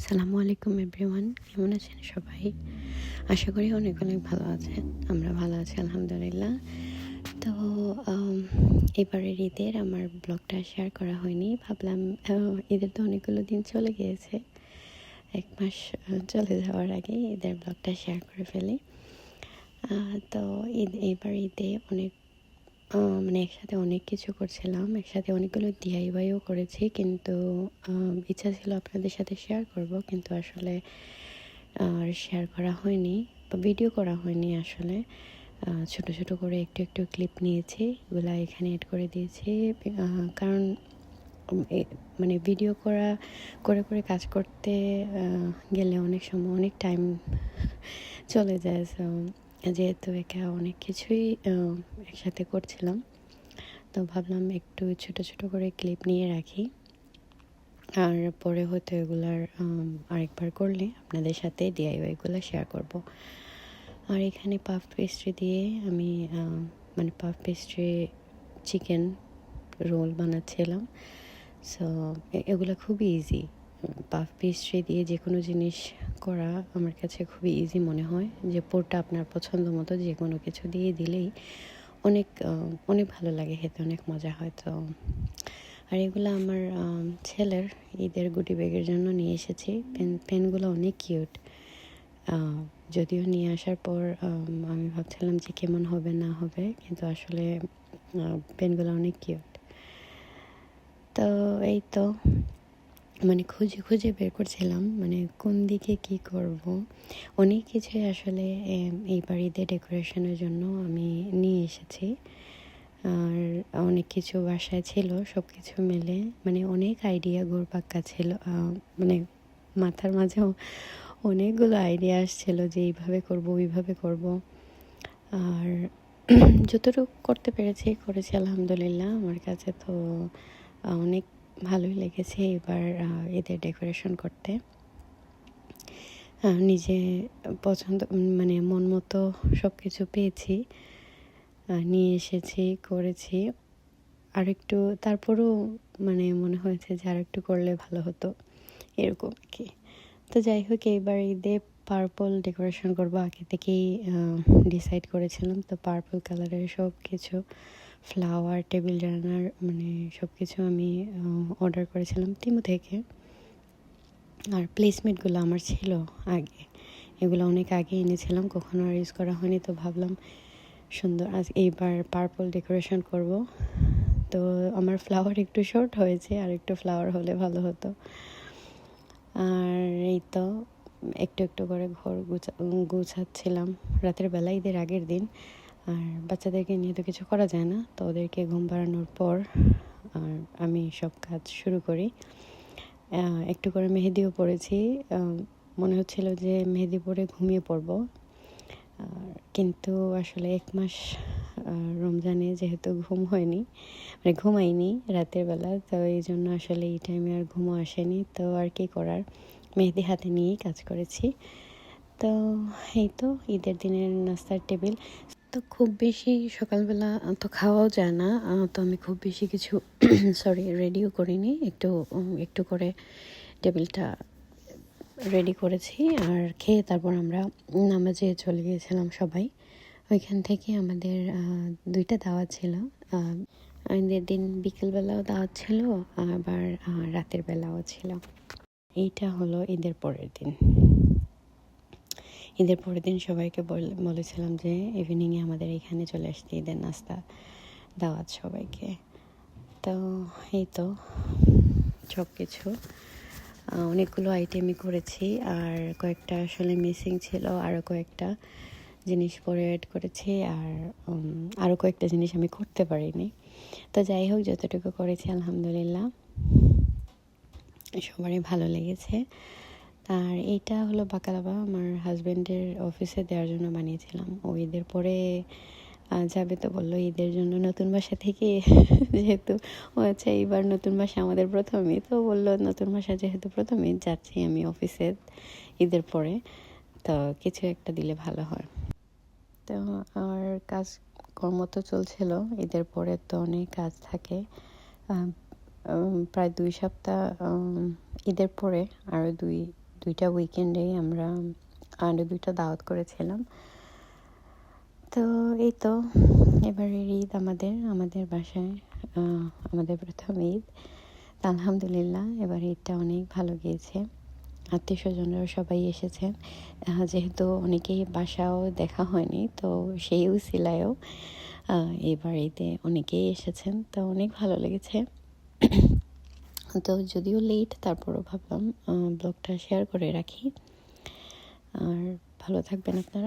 আসসালামু আলাইকুম এভরিওয়ান, কেমন আছেন সবাই? আশা করি অনেক অনেক ভালো আছেন। আমরা ভালো আছি আলহামদুলিল্লাহ। তো এবারের ঈদের আমার ব্লগটা শেয়ার করা হয়নি। ভাবলাম ঈদের তো অনেকগুলো দিন চলে গিয়েছে, 1 মাস চলে যাওয়ার আগে ঈদের ব্লগটা শেয়ার করে ফেলি। তো এবার ঈদে অনেক মানে একসাথে অনেক কিছু করছিলাম, একসাথে অনেকগুলো ডিআইওয়াইও করেছি, কিন্তু ইচ্ছা ছিল আপনাদের সাথে শেয়ার করব, কিন্তু আসলে আর শেয়ার করা হয়নি বা ভিডিও করা হয়নি। আসলে ছোট ছোট করে একটু একটু ক্লিপ নিয়েছি, এগুলা এখানে এড করে দিয়েছি। কারণ মানে ভিডিও করে করে কাজ করতে গেলে অনেক সময় অনেক টাইম চলে যায়। সো যেহেতু একা অনেক কিছুই একসাথে করছিলাম, তো ভাবলাম একটু ছোট ছোট করে ক্লিপ নিয়ে রাখি, আর পরে হয়তো এগুলার আরেকবার করলে আপনাদের সাথে ডিআইওয়াইগুলো শেয়ার করব। আর এখানে পাফ পেস্ট্রি দিয়ে আমি মানে পাফ পেস্ট্রি চিকেন রোল বানাচ্ছিলাম। সো এগুলো খুবই ইজি। পাফ পেস্ট্রি দিয়ে যে কোনো জিনিস করা আমার কাছে খুবই ইজি মনে হয়, যে পোরটা আপনার পছন্দ মতো যে কোনো কিছু দিয়ে দিলেই অনেক অনেক ভালো লাগে, খেতে অনেক মজা হয়। তো আর এগুলো আমার ছেলের ঈদের গুটি ব্যাগের জন্য নিয়ে এসেছি। পেনগুলো অনেক কিউট। যদিও নিয়ে আসার পর আমি ভাবছিলাম যে কেমন হবে না হবে, কিন্তু আসলে পেনগুলো অনেক কিউট। তো এই তো মানে খুঁজে খুঁজে বের করছিলাম মানে কোন দিকে কি করব। অনেক কিছুই আসলে এই বাড়িতে ডেকোরেশনের জন্য আমি নিয়ে এসেছি। আর অনেক কিছু বাসায় ছিল, সব কিছু মিলে মানে অনেক আইডিয়া ঘুরপাক্কা ছিল। মানে মাথার মাঝেও অনেকগুলো আইডিয়া আসছিল যে এইভাবে করব ওইভাবে করব। আর যতটুকু করতে করেছি আলহামদুলিল্লাহ। আমার কাছে তো অনেক ভালোই লেগেছে এবার এদের ডেকোরেশন করতে। নিজে পছন্দ মানে মন মতো সব কিছু পেয়েছি, নিয়ে এসেছি, করেছি। আরেকটু তারপরও মানে মনে হয়েছে যে আরেকটু করলে ভালো হতো, এরকম আর কি। তো যাই হোক, এইবার ঈদে পার্পল ডেকোরেশন করবো আগে থেকেই ডিসাইড করেছিলাম। তো পার্পল কালারের সব কিছু ফ্লাওয়ার, টেবিল রানার মানে সব কিছু আমি অর্ডার করেছিলাম টিমু থেকে। আর প্লেসমেন্টগুলো আমার ছিল আগে, এগুলো অনেক আগে এনেছিলাম, কখনো আর ইউজ করা হয়নি। তো ভাবলাম সুন্দর আজ এইবার পার্পল ডেকোরেশন করব। তো আমার ফ্লাওয়ার একটু শর্ট হয়েছে, আর একটু ফ্লাওয়ার হলে ভালো হতো। আর এই তো একটু একটু করে ঘর গুছাচ্ছিলাম রাতের বেলা, ঈদের আগের দিন। আর বাচ্চাদেরকে নিয়ে তো কিছু করা যায় না, তো ওদেরকে ঘুম পাড়ানোর পর আর আমি সব কাজ শুরু করি। একটু করে মেহেদিও পড়েছি। মনে হচ্ছিল যে মেহেদি পরে ঘুমিয়ে পড়ব, কিন্তু আসলে 1 মাস রমজানে যেহেতু ঘুম হয়নি, মানে ঘুমাইনি রাতের বেলা, তো এই জন্য আসলে এই টাইমে আর ঘুমও আসেনি। তো আর কি করার, মেহেদি হাতে নিয়েই কাজ করেছি। তো এই তো ঈদের দিনের নাস্তার টেবিল। তো খুব বেশি সকালবেলা তো খাওয়াও যায় না, তো আমি খুব বেশি কিছু রেডিও করিনি, একটু একটু করে টেবিলটা রেডি করেছি। আর খেয়ে তারপর আমরা নামাজে চলে গিয়েছিলাম সবাই। ওইখান থেকে আমাদের 2টা দাওয়াত ছিল। ঈদের দিন বিকেলবেলাও দাওয়াত ছিল, আবার রাতের বেলাও ছিল। এইটা হলো ঈদের পরের দিন। ঈদের পরের দিন সবাইকে বলেছিলাম যে ইভিনিংয়ে আমাদের এখানে চলে আসতে, ঈদের নাস্তা দাওয়াত সবাইকে। তো এই তো সব কিছু অনেকগুলো আইটেমই করেছি, আর কয়েকটা আসলে মিসিং ছিল, আরও কয়েকটা জিনিস পরে অ্যাড করেছি, আর আরও কয়েকটা জিনিস আমি করতে পারিনি। তো যাই হোক, যতটুকু করেছি আলহামদুলিল্লাহ সবারই ভালো লেগেছে। আর এইটা হলো বাকালাবা, আমার হাজব্যান্ডের অফিসে দেওয়ার জন্য বানিয়েছিলাম। ও ঈদের পরে যাবে, তো বললো ঈদের জন্য নতুন বাসা থেকে যেহেতু ও আচ্ছা এইবার নতুন বাসা আমাদের প্রথমই, তো বললো নতুন বাসা যেহেতু প্রথমে যাচ্ছি আমি অফিসে ঈদের পরে, তো কিছু একটা দিলে ভালো হয়। তো আমার কাজ কর্ম তো চলছিল, ঈদের পরে তো অনেক কাজ থাকে। প্রায় 2 সপ্তাহ ঈদের পরে আরও 2টা উইকেন্ডেই আমরা আরও 2টা দাওয়াত করেছিলাম। তো এই তো এবারের ঈদ আমাদের বাসায় আমাদের প্রথম ঈদ। তো আলহামদুলিল্লাহ এবার ঈদটা অনেক ভালো গিয়েছে। আত্মীয় স্বজনরাও সবাই এসেছেন, যেহেতু অনেকেই বাসাও দেখা হয়নি, তো সেই উসিলায়ও এবার ঈদে অনেকেই এসেছেন, তো অনেক ভালো লেগেছে। তো যদিও লেট, তারপরও ভাবলাম ব্লগটা শেয়ার করে রাখি। আর ভালো থাকবেন আপনারা।